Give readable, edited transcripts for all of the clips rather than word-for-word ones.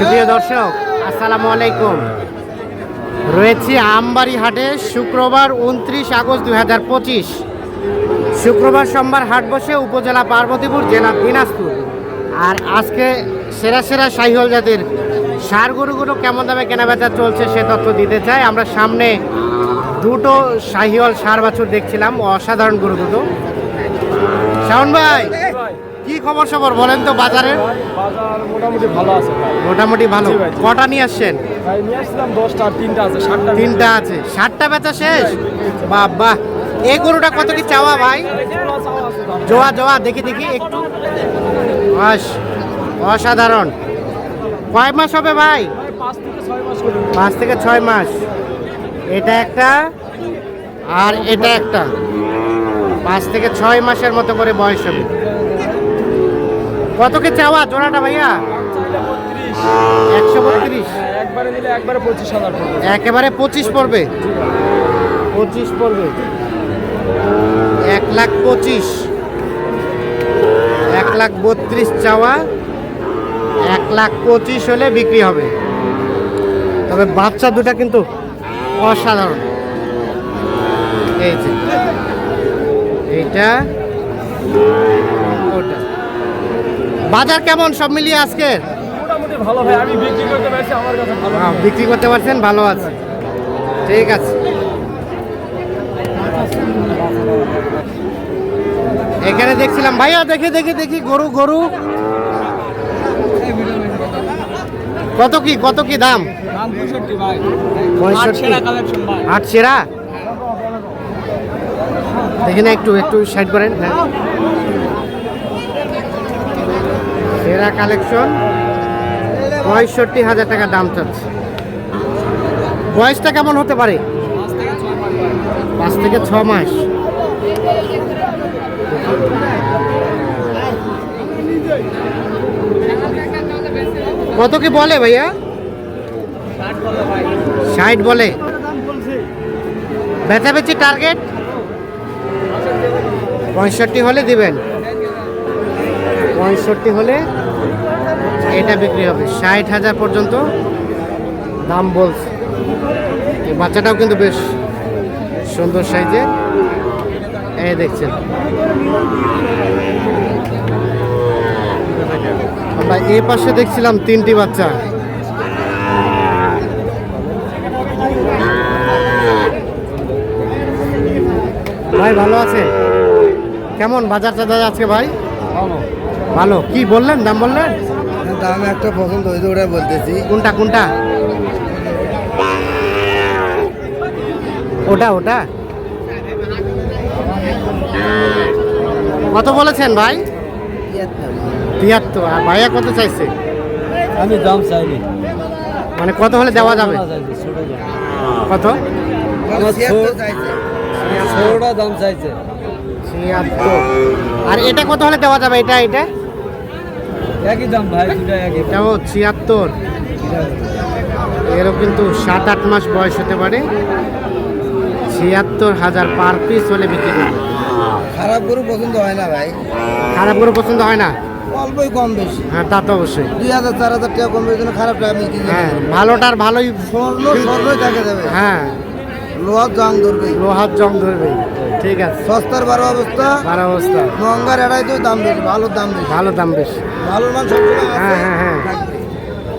সুপ্রিয় দর্শক, আসসালামু আলাইকুম। রয়েছি আমবাড়ি হাটে শুক্রবার 29 আগস্ট 2025। শুক্রবার সোমবার হাট বসে উপজেলা পার্বতীপুর, জেলা দিনাজপুর। আর আজকে সেরা সেরা শাহিওয়াল জাতের ষাঁড় গরুগুলো কেমন দামে কেনাবেচা চলছে সে তথ্য দিতে চাই। আমরা সামনে দুটো শাহিওয়াল ষাঁড় বাছুর দেখছিলাম, অসাধারণ গরু দুটো। শাওন ভাই, কি খবর সবর বলেন তো বাজারের? বাজার মোটামুটি ভালো আছে ভাই। মোটামুটি ভালো। জি ভাই, জি। কটা নিয়ে আসছেন? ভাই নিয়ে আসছিলাম 10টা, আর 3টা আছে, 7টা। 3টা আছে, 7টা বেচা শেষ। বাবা, এই গরুটা কত কি চাওয়া ভাই? জোয়া জোয়া দেখি দেখি একটু। অসাধারণ। কয় মাস হবে ভাই? 5 থেকে 6 মাস করে। 5 থেকে 6 মাস। এটা একটা আর এটা একটা। 5 থেকে 6 মাসের মতো করে বয়স হবে। কত কি চাওয়া জোড়াটা ভাইয়া? 132। একবারে নিলে একবারে 25,000 পড়বে। একেবারে 25 পড়বে। 25 পড়বে। 1,25,000। 1,32,000 চাওয়া। 1,25,000 হলে বিক্রি হবে। তবে বাচ্চা দুটা কিন্তু অসাধারণ। এই যে এইটা, ওটা। বাজার কেমন সব মিলিয়ে আজকে? মোটামুটি ভালো ভাই, আমি বিক্রি করতে পারছি, আমার কাছে ভালো। বিক্রি করতে পারছেন, ভালো আছে। ঠিক আছে। এখানে দেখছিলাম ভাইয়া, দেখি দেখি দেখি গরু গরু কত কি দাম? দাম 65 ভাই। 65। কালেকশন ভাই। আট সেরা দেখি না, একটু একটু সাইড করেন। হ্যাঁ, সেরা কালেকশন। 65,000 টাকা দাম চাচ্ছে। বয়সটা কেমন হতে পারে? 5 থেকে 6 মাস। কত কি বলে ভাইয়া? 60 বলে। বেচাবেচি টার্গেট 65 হলে দিবেন। 65 হলে এটা বিক্রি হবে। 60,000 পর্যন্ত দাম বলছে। এই বাচ্চাটাও কিন্তু বেশ সুন্দর সাইজের। এই দেখছেন, আমরা এই পাশে দেখছিলাম 3টি বাচ্চা। ভাই ভালো আছে? কেমন বাজার টাজার আজকে ভাই? ভালো। কি বললেন, দাম বললেন? দাম একটা পছন্দ হয়েছে, ওটা বলতেছি। কোনটা কোনটা? ওটা ওটা। কত বলেছেন ভাই? 73। আর ভাইয়া কত চাইছে? আমি দাম চাইনি। মানে কত হলে দেওয়া যাবে? কত? ছোটটা দাম চাইছে। 76। আর এটা কত হলে দেওয়া যাবে? এটা এটা একই দাম ভাই, দুটা একই। এটাও 76। এরও কিন্তু 7-8 মাস বয়স হতে পারে। 76,000 পার পিস হলে বিক্রি করবে। খারাপ গরু পছন্দ হয় না ভাই, খারাপ গরু পছন্দ হয় না? অল্পই কম বেশি। হ্যাঁ, তা তো অবশ্যই। 2,000-4,000 টাকা কম বেশি খারাপ টাকা আমি কিনি। হ্যাঁ, ভালোটার ভালোই। স্বর্ণই দেখা যাবে। হ্যাঁ, লোহার জং ধরবে, লোহার জং ধরবে। ঠিক আছে। সস্তার 12 অবস্থা, ভালো অবস্থা। মহঙ্গার এড়াই তো দাম বেশি, ভালোর দাম বেশি। ভালো দাম বেশি। ভালোর মান সবসময় আছে। হ্যাঁ হ্যাঁ হ্যাঁ।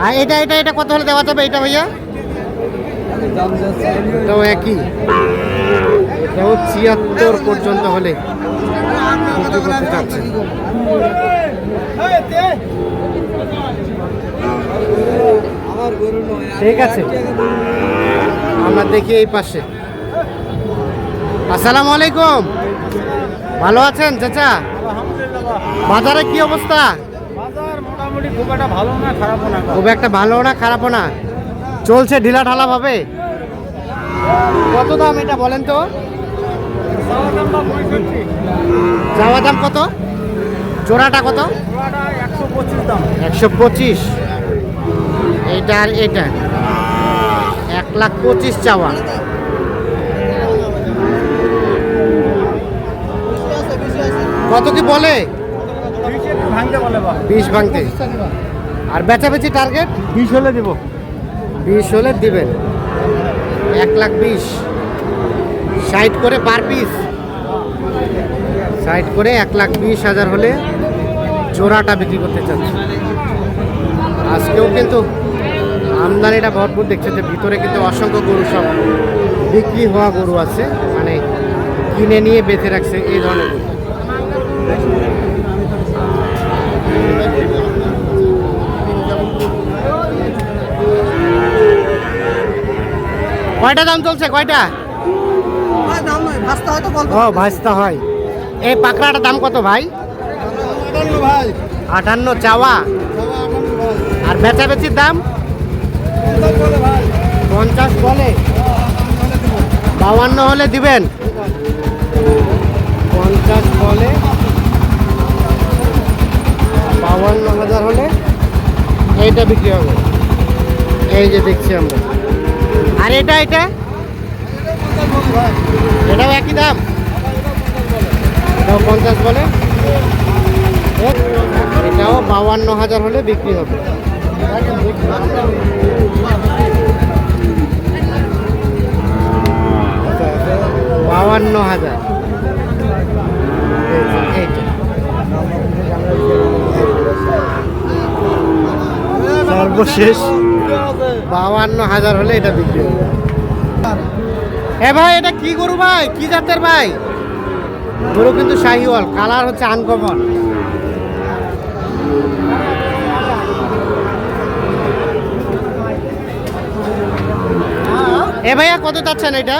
আর এটা এটা এটা কত হলে দেওয়া যাবে এটা ভাইয়া? দাম যাচ্ছে এটাও একই। এটাও 76 পর্যন্ত হলে বিক্রি করতে চাচ্ছে। আমার গরু নয়। ঠিক আছে, আমরা দেখি এই পাশে। আসসালামু আলাইকুম। ভালো আছেন চাচা? বাজারে কি অবস্থা? বাজার মোটামুটি খুব একটা ভালো না, খারাপও না। খুব একটা ভালো না, খারাপও না, চলছে ঢিলা ঢালা ভাবে। কত দাম এটা বলেন তো? চাওয়া দাম কত? জোড়াটা কত? 125 দাম। 125। এইটা আর এটা 1,25,000 চাওয়া। কত কি বলে? ভাঙতে বলে বা 20 ভাঙতে। আর বেচাবেচি টার্গেট 20 হলে দিব। 20 হলে দিবেন। 1,20,000 60 করে পার পিস, 60 করে 1,20,000 হলে জোড়াটা বিক্রি করতে চাচ্ছে। আজকেও কিন্তু আমদানিটা ভরপুর, দেখছে যে ভিতরে কিন্তু অসংখ্য গরু, সব বিক্রি হওয়া গরু আছে, মানে কিনে নিয়ে বেঁধে রাখছে এই ধরনের গরু। কয়টা দাম চলছে, কয়টা? দাম নয়, ভাস্তা হয়তো ও ভাজতে হয়। এই পাকড়াটার দাম কত ভাই? ভাই 58 চাওয়া। আর বেচাবেচির দাম 50 বলে, 52 হলে দিবেন। 50 বলে 52,000 হলে এইটা বিক্রি হবে। এই যে দেখছি আমরা। আর এটা এটাও একই দাম, এটাও 50 বলে, এটাও 52,000 হলে বিক্রি হবে। 52,000। সর্বশেষ 52,000 হলে এটা বিক্রি হবে। এ ভাই, এটা কি গরু ভাই, কি জাতের ভাই? গরু কিন্তু শাহিওয়াল, কালার হচ্ছে আনকমন। এ ভাইয়া কত চাচ্ছেন এটা?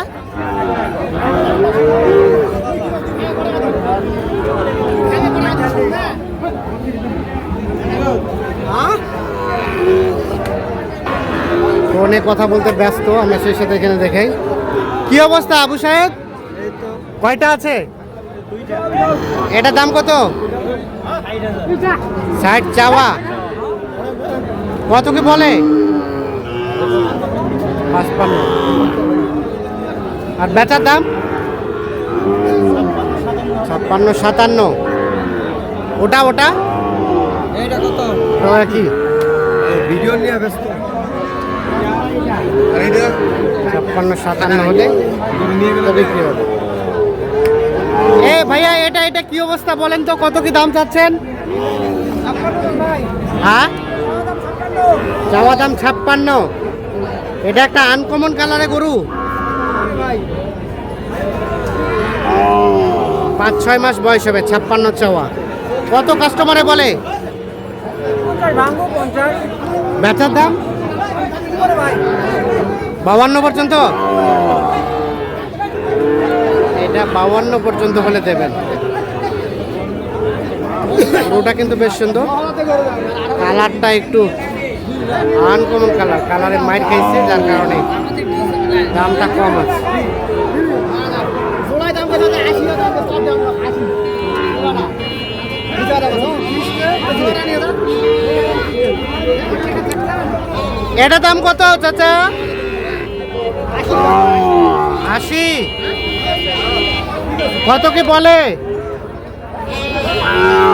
ফোনে কথা বলতে ব্যস্ত, আমরা সেই সাথে এখানে দেখাই। কি অবস্থা আবু সাহেব, কয়টা আছে? এটার দাম কত? 60 চাওয়া। কত কি বলে? 55। আর বেচার দাম 56, 57। ওটা এইটা কত? ওটা কি ভিডিও নিয়ে ব্যস্ত। 56, 57 হলে এটা বিক্রি হবে। এ ভাইয়া, এটা কি অবস্থা বলেন তো, কত কি দাম চাচ্ছেন? হ্যাঁ, চাওয়া দাম 56। এটা একটা আনকমন কালারে গরু, 5-6 মাস বয়স হবে। 56 চাওয়া। কত কাস্টমারে বলে? বেচার দাম 52 পর্যন্ত। এটা 52 পর্যন্ত হলে দেবেন। গরুটা কিন্তু বেশ সুন্দর, কালারটা একটু আনকমন কালার, কালারে মাইর খাইছে, যার কারণে দামটা কম আছে। এটা দাম কত চাচা? 80। কত কি বলে?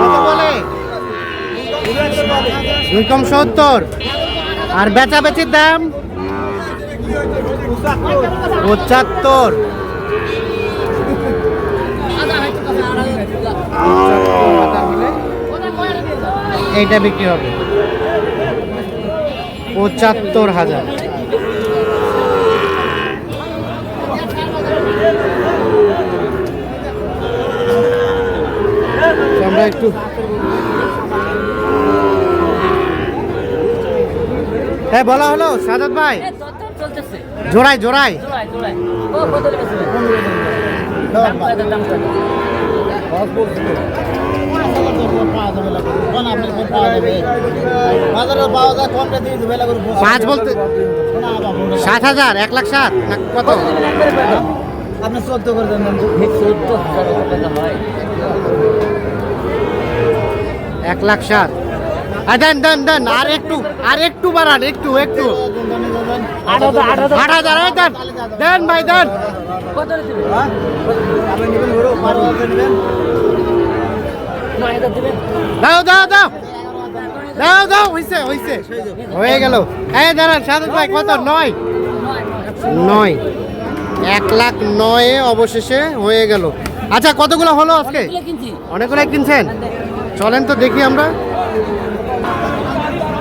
কত বলে? 2,70। আর বেচাবেচির দাম 75। এইটা বিক্রি হবে 75,000। আমরা একটু হ্যাঁ বলা হলো সাদাত ভাই, জোড়ায় পাঁচ বলতে 7,000, 1,07,000 না কত? আপনি 14 করে দেন। 1,07,000। দেন আর একটু বাড়ান, একটু 8,000 দেন ভাই, দেন। দাও দাও দাও হইছে হইছে হয়ে গেল। এই দাঁড়ান সাদত ভাই কত? 9 9 1,09,000 অবশেষে হয়ে গেল। আচ্ছা কতগুলো হলো আজকে? অনেকগুলো কিনছেন। চলেন তো দেখি আমরা।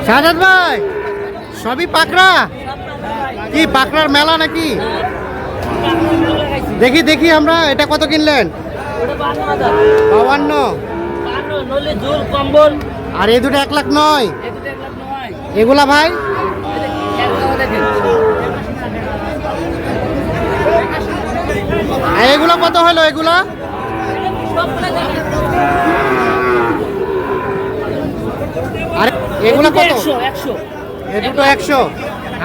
সাজাদ ভাই সবই পাকড়া, কি পাকড়ার মেলা নাকি? দেখি দেখি আমরা। এটা কত কিনলেন? 52। কম্বল আর এই দুটো 1,09,000। এগুলা ভাই আর এগুলা কত হলো? এগুলা আর এগুলা কত? 100 এই দুটো 100।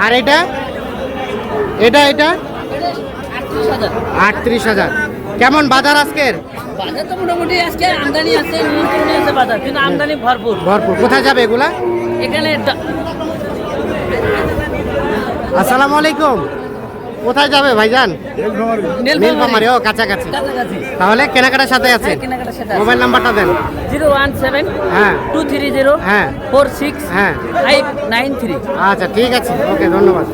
আর এটা এটা এটা 38,000। কেমন বাজার আজকের? বাজার তো মোটামুটি আজকে আমদানি আছে, নিয়ন্ত্রণে আছে বাজার, কিন্তু আমদানি ভরপুর। ভরপুর। কোথায় যাবে এগুলা? এখানে আসসালামু আলাইকুম। কোথায় যাবে ভাইজান? নীলফামারী। ও কাছাকাছি। কাছাকাছি। তাহলে কেনাকাটার সাথে আছে। হ্যাঁ, কেনাকাটার সাথে আছে। মোবাইল নাম্বারটা দেন। 017 হ্যাঁ 230 হ্যাঁ 46 হ্যাঁ 593। আচ্ছা ঠিক আছে, ওকে ধন্যবাদ।